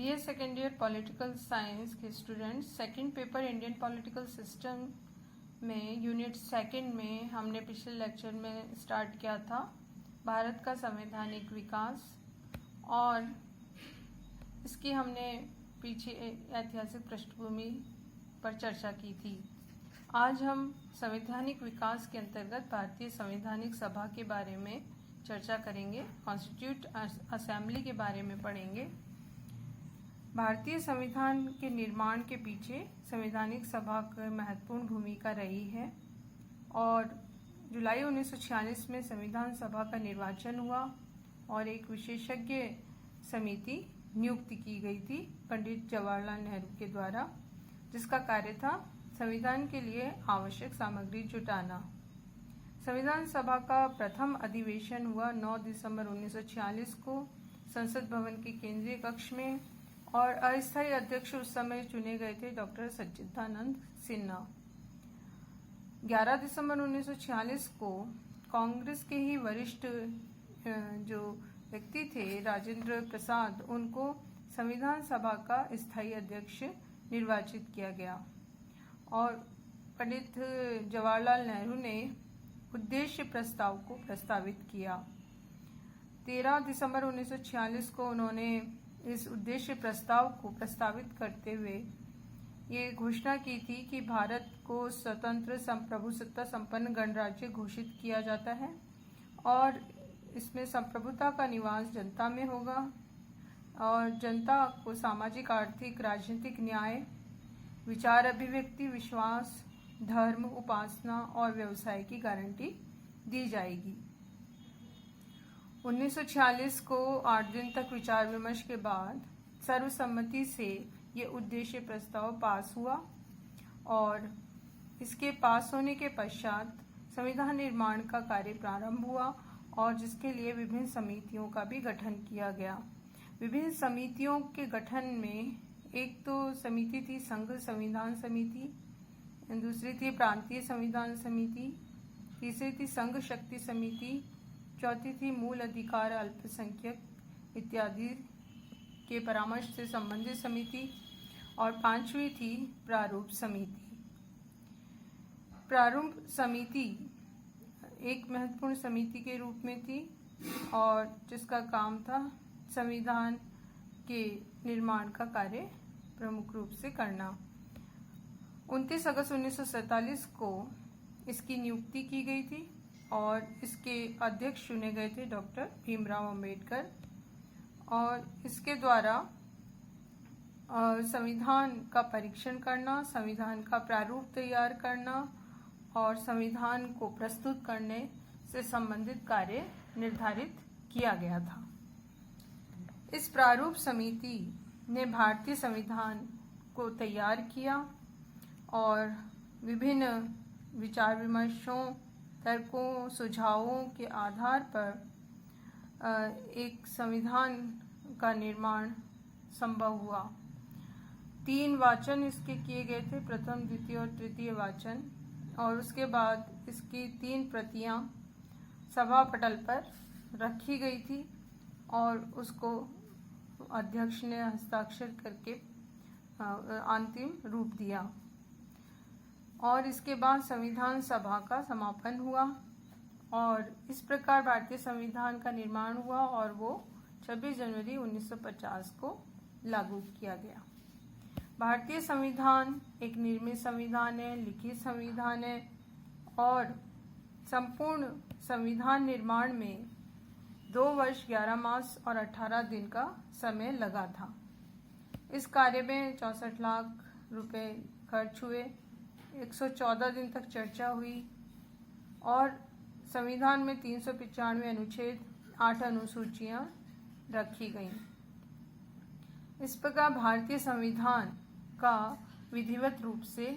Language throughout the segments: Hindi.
BA second year political science के students, second paper Indian political system में यूनिट सेकंड में हमने पिछले लेक्चर में स्टार्ट किया था भारत का संवैधानिक विकास, और इसकी हमने पीछे ऐतिहासिक पृष्ठभूमि पर चर्चा की थी। आज हम संवैधानिक विकास के अंतर्गत भारतीय संवैधानिक सभा के बारे में चर्चा करेंगे, कॉन्स्टिट्यूट असेंबली के बारे में पढ़ेंगे। भारतीय संविधान के निर्माण के पीछे संवैधानिक सभा की महत्वपूर्ण भूमिका रही है और जुलाई 1946 में संविधान सभा का निर्वाचन हुआ और एक विशेषज्ञ समिति नियुक्त की गई थी पंडित जवाहरलाल नेहरू के द्वारा, जिसका कार्य था संविधान के लिए आवश्यक सामग्री जुटाना। संविधान सभा का प्रथम अधिवेशन हुआ 9 दिसंबर 1946 को संसद भवन के केंद्रीय कक्ष में, और अस्थायी अध्यक्ष उस समय चुने गए थे डॉक्टर सच्चिदानंद सिन्हा। 11 दिसंबर 1946 को कांग्रेस के ही वरिष्ठ जो व्यक्ति थे राजेंद्र प्रसाद, उनको संविधान सभा का स्थायी अध्यक्ष निर्वाचित किया गया और पंडित जवाहरलाल नेहरू ने उद्देश्य प्रस्ताव को प्रस्तावित किया। 13 दिसंबर 1946 को उन्होंने इस उद्देश्य प्रस्ताव को प्रस्तावित करते हुए ये घोषणा की थी कि भारत को स्वतंत्र संप्रभुसत्ता संपन्न गणराज्य घोषित किया जाता है और इसमें संप्रभुता का निवास जनता में होगा और जनता को सामाजिक, आर्थिक, राजनीतिक न्याय, विचार अभिव्यक्ति, विश्वास, धर्म, उपासना और व्यवसाय की गारंटी दी जाएगी। 1946 को 8 दिन तक विचार विमर्श के बाद सर्वसम्मति से ये उद्देश्य प्रस्ताव पास हुआ और इसके पास होने के पश्चात संविधान निर्माण का कार्य प्रारंभ हुआ और जिसके लिए विभिन्न समितियों का भी गठन किया गया। विभिन्न समितियों के गठन में एक तो समिति थी संघ संविधान समिति, दूसरी थी प्रांतीय संविधान समिति, तीसरी थी संघ शक्ति समिति, चौथी थी मूल अधिकार अल्पसंख्यक इत्यादि के परामर्श से संबंधित समिति और पांचवी थी प्रारूप समिति। प्रारूप समिति एक महत्वपूर्ण समिति के रूप में थी और जिसका काम था संविधान के निर्माण का कार्य प्रमुख रूप से करना। 29 अगस्त 1947 को इसकी नियुक्ति की गई थी और इसके अध्यक्ष चुने गए थे डॉक्टर भीमराव अंबेडकर, और इसके द्वारा संविधान का परीक्षण करना, संविधान का प्रारूप तैयार करना और संविधान को प्रस्तुत करने से संबंधित कार्य निर्धारित किया गया था। इस प्रारूप समिति ने भारतीय संविधान को तैयार किया और विभिन्न विचार विमर्शों, तर्कों, सुझावों के आधार पर एक संविधान का निर्माण संभव हुआ। 3 वाचन इसके किए गए थे, प्रथम, द्वितीय और तृतीय वाचन, और उसके बाद इसकी 3 प्रतियां सभा पटल पर रखी गई थी और उसको अध्यक्ष ने हस्ताक्षर करके अंतिम रूप दिया और इसके बाद संविधान सभा का समापन हुआ और इस प्रकार भारतीय संविधान का निर्माण हुआ और वो 26 जनवरी 1950 को लागू किया गया। भारतीय संविधान एक निर्मित संविधान है, लिखित संविधान है और संपूर्ण संविधान निर्माण में 2 वर्ष 11 मास और 18 दिन का समय लगा था। इस कार्य में 64 लाख रुपए खर्च हुए, 114 दिन तक चर्चा हुई और संविधान में 395 अनुच्छेद, 8 अनुसूचियां रखी गईं। इस प्रकार भारतीय संविधान का विधिवत रूप से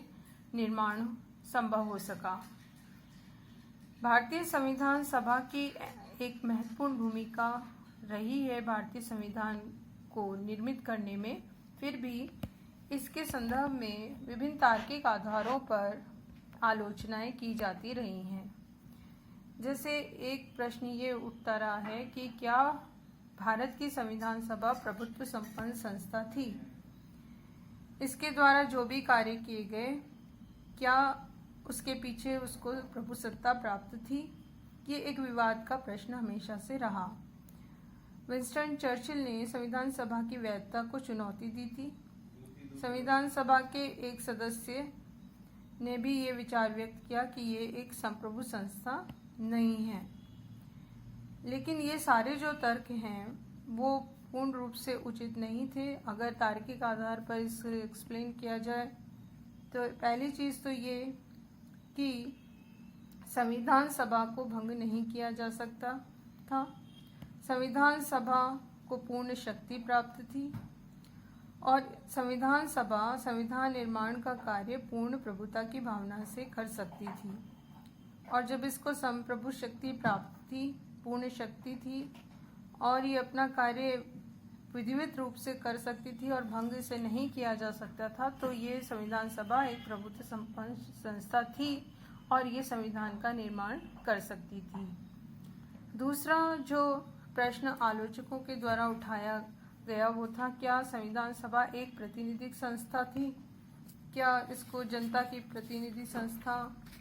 निर्माण संभव हो सका। भारतीय संविधान सभा की एक महत्वपूर्ण भूमिका रही है भारतीय संविधान को निर्मित करने में, फिर भी इसके संदर्भ में विभिन्न तार्किक आधारों पर आलोचनाएं की जाती रही हैं। जैसे एक प्रश्न ये उठता रहा है कि क्या भारत की संविधान सभा प्रभुत्व संपन्न संस्था थी। इसके द्वारा जो भी कार्य किए गए, क्या उसके पीछे उसको प्रभुसत्ता प्राप्त थी? ये एक विवाद का प्रश्न हमेशा से रहा। विंस्टन चर्चिल ने संविधान सभा की वैधता को चुनौती दी थी। संविधान सभा के एक सदस्य ने भी ये विचार व्यक्त किया कि ये एक संप्रभु संस्था नहीं है। लेकिन ये सारे जो तर्क हैं वो पूर्ण रूप से उचित नहीं थे। अगर तार्किक आधार पर इसे एक्सप्लेन किया जाए तो पहली चीज़ तो ये कि संविधान सभा को भंग नहीं किया जा सकता था। संविधान सभा को पूर्ण शक्ति प्राप्त थी और संविधान सभा संविधान निर्माण का कार्य पूर्ण प्रभुता की भावना से कर सकती थी। और जब इसको संप्रभु शक्ति प्राप्त थी, पूर्ण शक्ति थी और ये अपना कार्य विधिवत रूप से कर सकती थी और भंग इसे नहीं किया जा सकता था, तो ये संविधान सभा एक प्रभुत्व संपन्न संस्था थी और ये संविधान का निर्माण कर सकती थी। दूसरा जो प्रश्न आलोचकों के द्वारा उठाया गया वो था, क्या संविधान सभा एक प्रातिनिधिक संस्था थी? क्या इसको जनता की प्रतिनिधि संस्था,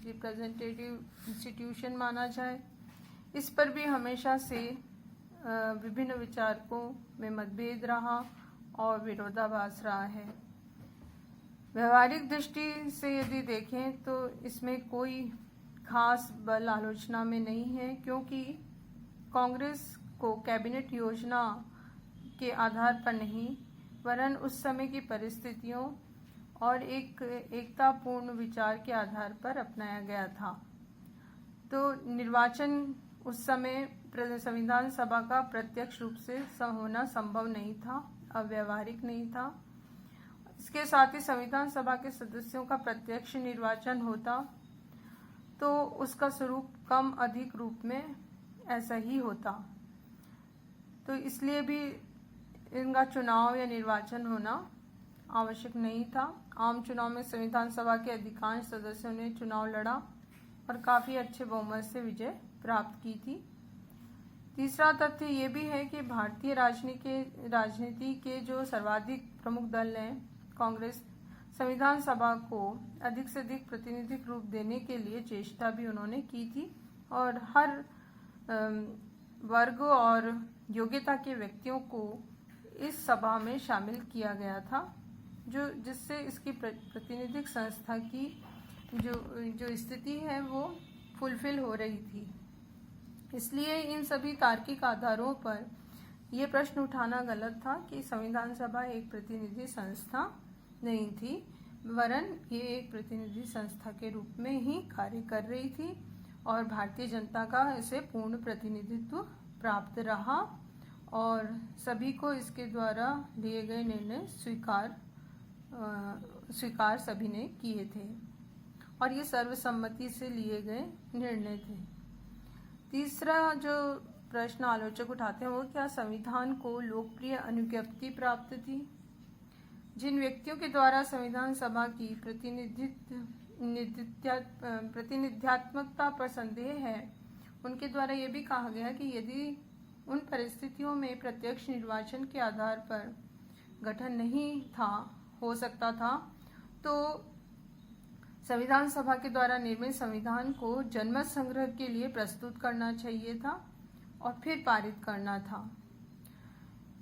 रिप्रेजेंटेटिव इंस्टीट्यूशन माना जाए? इस पर भी हमेशा से विभिन्न विचारकों में मतभेद रहा और विरोधाभास रहा है। व्यवहारिक दृष्टि से यदि देखें तो इसमें कोई खास बल आलोचना में नहीं है, क्योंकि कांग्रेस को कैबिनेट योजना के आधार पर नहीं वरन उस समय की परिस्थितियों और एक एकतापूर्ण विचार के आधार पर अपनाया गया था। तो निर्वाचन उस समय संविधान सभा का प्रत्यक्ष रूप से होना संभव नहीं था, अव्यवहारिक नहीं था। इसके साथ ही संविधान सभा के सदस्यों का प्रत्यक्ष निर्वाचन होता तो उसका स्वरूप कम अधिक रूप में ऐसा ही होता। तो इसलिए भी इनका चुनाव या निर्वाचन होना आवश्यक नहीं था। आम चुनाव में संविधान सभा के अधिकांश सदस्यों ने चुनाव लड़ा और काफ़ी अच्छे बहुमत से विजय प्राप्त की थी। तीसरा तथ्य ये भी है कि भारतीय राजनीति के जो सर्वाधिक प्रमुख दल हैं, कांग्रेस, संविधान सभा को अधिक से अधिक प्रातिनिधिक रूप देने के लिए चेष्टा भी उन्होंने की थी और हर वर्ग और योग्यता के व्यक्तियों को इस सभा में शामिल किया गया था, जिससे इसकी प्रातिनिधिक संस्था की जो स्थिति है वो फुलफिल हो रही थी। इसलिए इन सभी तार्किक आधारों पर यह प्रश्न उठाना गलत था कि संविधान सभा एक प्रतिनिधि संस्था नहीं थी, वरन ये एक प्रतिनिधि संस्था के रूप में ही कार्य कर रही थी और भारतीय जनता का इसे पूर्ण प्रतिनिधित्व प्राप्त रहा और सभी को इसके द्वारा लिए गए निर्णय स्वीकार सभी ने किए थे और ये सर्वसम्मति से लिए गए निर्णय थे। तीसरा जो प्रश्न आलोचक उठाते हैं वो, क्या संविधान को लोकप्रिय अनुज्ञप्ति प्राप्त थी? जिन व्यक्तियों के द्वारा संविधान सभा की प्रतिनिध्यात्मकता पर संदेह है, उनके द्वारा ये भी कहा गया कि यदि उन परिस्थितियों में प्रत्यक्ष निर्वाचन के आधार पर गठन नहीं हो सकता था तो संविधान सभा के द्वारा निर्मित संविधान को जनमत संग्रह के लिए प्रस्तुत करना चाहिए था और फिर पारित करना था।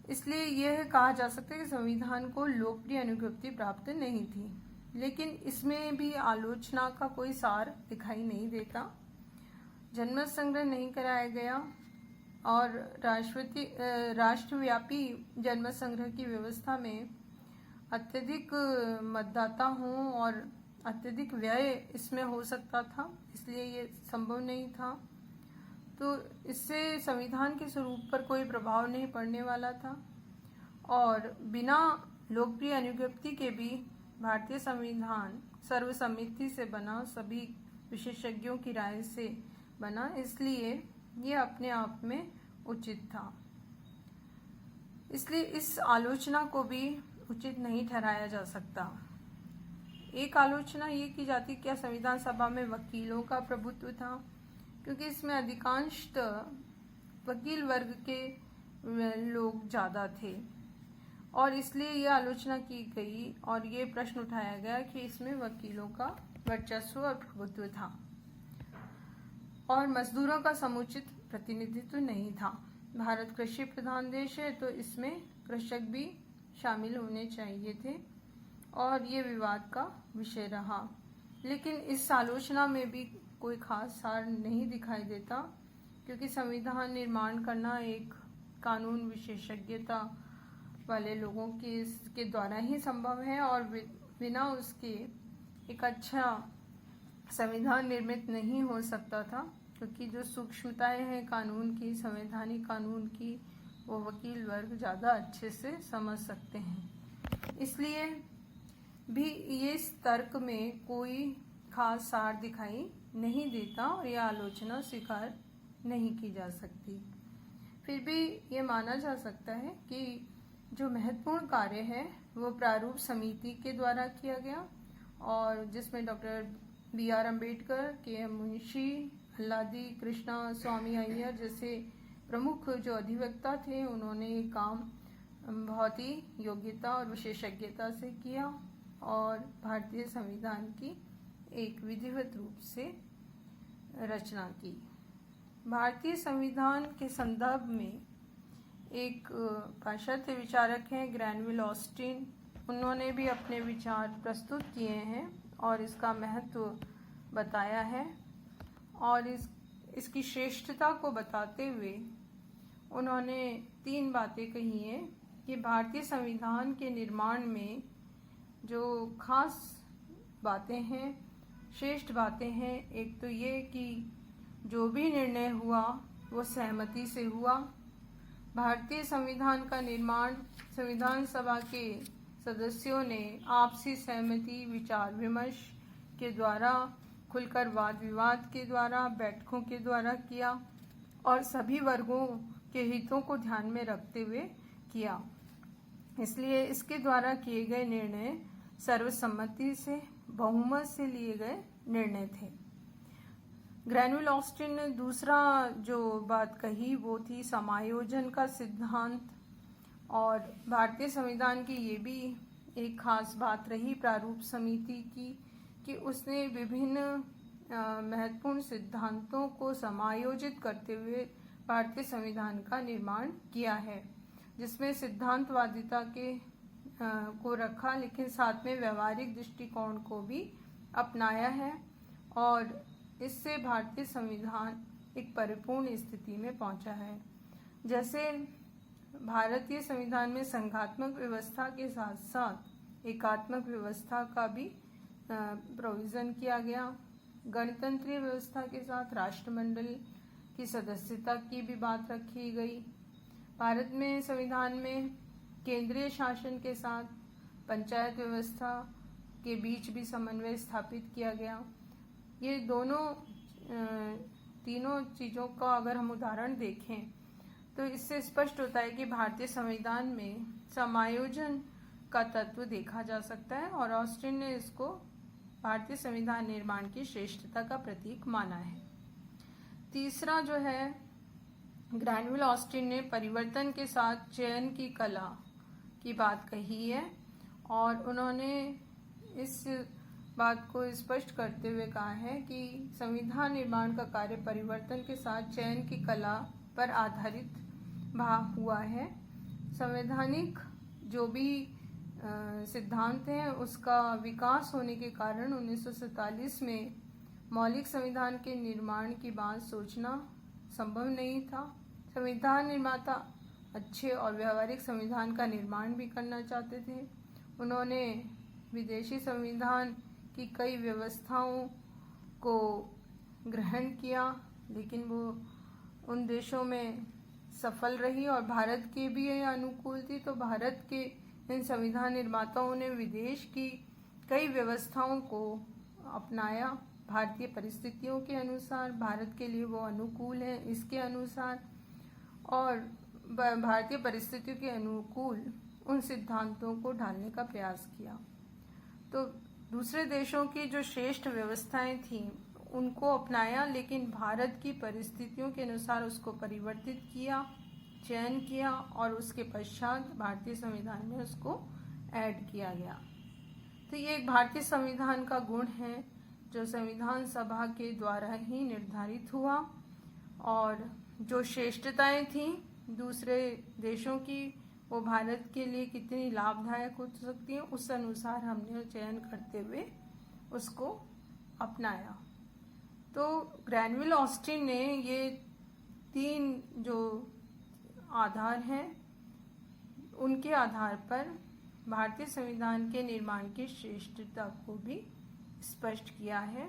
इसलिए यह कहा जा सकता है कि संविधान को लोकप्रिय अनुज्ञप्ति प्राप्त नहीं थी, लेकिन इसमें भी आलोचना का कोई सार दिखाई नहीं देता। जनमत संग्रह नहीं कराया गया और राष्ट्रव्यापी जनमत संग्रह की व्यवस्था में अत्यधिक मतदाता हों और अत्यधिक व्यय इसमें हो सकता था, इसलिए ये संभव नहीं था। तो इससे संविधान के स्वरूप पर कोई प्रभाव नहीं पड़ने वाला था और बिना लोकप्रिय अनुज्ञप्ति के भी भारतीय संविधान सर्वसम्मति से बना, सभी विशेषज्ञों की राय से बना, इसलिए ये अपने आप में उचित था। इसलिए इस आलोचना को भी उचित नहीं ठहराया जा सकता। एक आलोचना ये की जाती क्या संविधान सभा में वकीलों का प्रभुत्व था, क्योंकि इसमें अधिकांशतः वकील वर्ग के लोग ज़्यादा थे और इसलिए ये आलोचना की गई और ये प्रश्न उठाया गया कि इसमें वकीलों का वर्चस्व और प्रभुत्व था और मजदूरों का समुचित प्रतिनिधित्व नहीं था। भारत कृषि प्रधान देश है तो इसमें कृषक भी शामिल होने चाहिए थे और ये विवाद का विषय रहा। लेकिन इस आलोचना में भी कोई खास सार नहीं दिखाई देता क्योंकि संविधान निर्माण करना एक कानून विशेषज्ञता वाले लोगों के द्वारा ही संभव है और बिना उसके एक अच्छा संविधान निर्मित नहीं हो सकता था क्योंकि जो सूक्ष्मताएं हैं कानून की, संवैधानिक कानून की, वो वकील वर्ग ज़्यादा अच्छे से समझ सकते हैं। इसलिए भी ये इस तर्क में कोई खास सार दिखाई नहीं देता और यह आलोचना स्वीकार नहीं की जा सकती। फिर भी ये माना जा सकता है कि जो महत्वपूर्ण कार्य है वो प्रारूप समिति के द्वारा किया गया और जिसमें doctor B.R. Ambedkar, K.M. Munshi, Alladi Krishnaswami Ayyar जैसे प्रमुख जो अधिवक्ता थे उन्होंने ये काम बहुत ही योग्यता और विशेषज्ञता से किया और भारतीय संविधान की एक विधिवत रूप से रचना की। भारतीय संविधान के संदर्भ में एक पाश्चात्य विचारक हैं ग्रैनविल ऑस्टिन, उन्होंने भी अपने विचार प्रस्तुत किए हैं और इसका महत्व बताया है और इसकी श्रेष्ठता को बताते हुए उन्होंने 3 बातें कही हैं कि भारतीय संविधान के निर्माण में जो खास बातें हैं, श्रेष्ठ बातें हैं, एक तो ये कि जो भी निर्णय हुआ वो सहमति से हुआ। भारतीय संविधान का निर्माण संविधान सभा के सदस्यों ने आपसी सहमति, विचार विमर्श के द्वारा, खुलकर वाद विवाद के द्वारा, बैठकों के द्वारा किया और सभी वर्गों के हितों को ध्यान में रखते हुए किया। इसलिए इसके द्वारा किए गए निर्णय सर्वसम्मति से, बहुमत से लिए गए निर्णय थे। ग्रैनविल ऑस्टिन ने दूसरा जो बात कही वो थी समायोजन का सिद्धांत और भारतीय संविधान की ये भी एक खास बात रही प्रारूप समिति की कि उसने विभिन्न महत्वपूर्ण सिद्धांतों को समायोजित करते हुए भारतीय संविधान का निर्माण किया है, जिसमें सिद्धांतवादिता के को रखा लेकिन साथ में व्यवहारिक दृष्टिकोण को भी अपनाया है और इससे भारतीय संविधान एक परिपूर्ण स्थिति में पहुंचा है। जैसे भारतीय संविधान में संघात्मक व्यवस्था के साथ साथ एकात्मक व्यवस्था का भी प्रोविज़न किया गया। गणतंत्रीय व्यवस्था के साथ राष्ट्रमंडल की सदस्यता की भी बात रखी गई। भारत में संविधान में केंद्रीय शासन के साथ पंचायत व्यवस्था के बीच भी समन्वय स्थापित किया गया। ये तीनों चीज़ों का अगर हम उदाहरण देखें तो इससे स्पष्ट होता है कि भारतीय संविधान में समायोजन का तत्व देखा जा सकता है और ऑस्टिन ने इसको भारतीय संविधान निर्माण की श्रेष्ठता का प्रतीक माना है। तीसरा जो है, ग्रैनविल ऑस्टिन ने परिवर्तन के साथ चयन की कला की बात कही है और उन्होंने इस बात को स्पष्ट करते हुए कहा है कि संविधान निर्माण का कार्य परिवर्तन के साथ चयन की कला पर आधारित हुआ है। संवैधानिक जो भी सिद्धांत हैं उसका विकास होने के कारण 1947 में मौलिक संविधान के निर्माण की बात सोचना संभव नहीं था। संविधान निर्माता अच्छे और व्यवहारिक संविधान का निर्माण भी करना चाहते थे। उन्होंने विदेशी संविधान की कई व्यवस्थाओं को ग्रहण किया लेकिन वो उन देशों में सफल रही और भारत के भी ये अनुकूल थी। तो भारत के इन संविधान निर्माताओं ने विदेश की कई व्यवस्थाओं को अपनाया भारतीय परिस्थितियों के अनुसार, भारत के लिए वो अनुकूल है इसके अनुसार और भारतीय परिस्थितियों के अनुकूल उन सिद्धांतों को ढालने का प्रयास किया। तो दूसरे देशों की जो श्रेष्ठ व्यवस्थाएं थीं उनको अपनाया लेकिन भारत की परिस्थितियों के अनुसार उसको परिवर्तित किया चयन किया और उसके पश्चात भारतीय संविधान में उसको ऐड किया गया। तो ये एक भारतीय संविधान का गुण है जो संविधान सभा के द्वारा ही निर्धारित हुआ, और जो श्रेष्ठताएं थी दूसरे देशों की वो भारत के लिए कितनी लाभदायक हो सकती हैं, उस अनुसार हमने चयन करते हुए उसको अपनाया। तो ग्रैनविल ऑस्टिन ने ये 3 जो आधार हैं उनके आधार पर भारतीय संविधान के निर्माण की श्रेष्ठता को भी स्पष्ट किया है,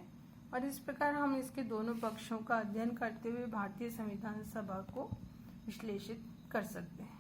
और इस प्रकार हम इसके दोनों पक्षों का अध्ययन करते हुए भारतीय संविधान सभा को विश्लेषित कर सकते हैं।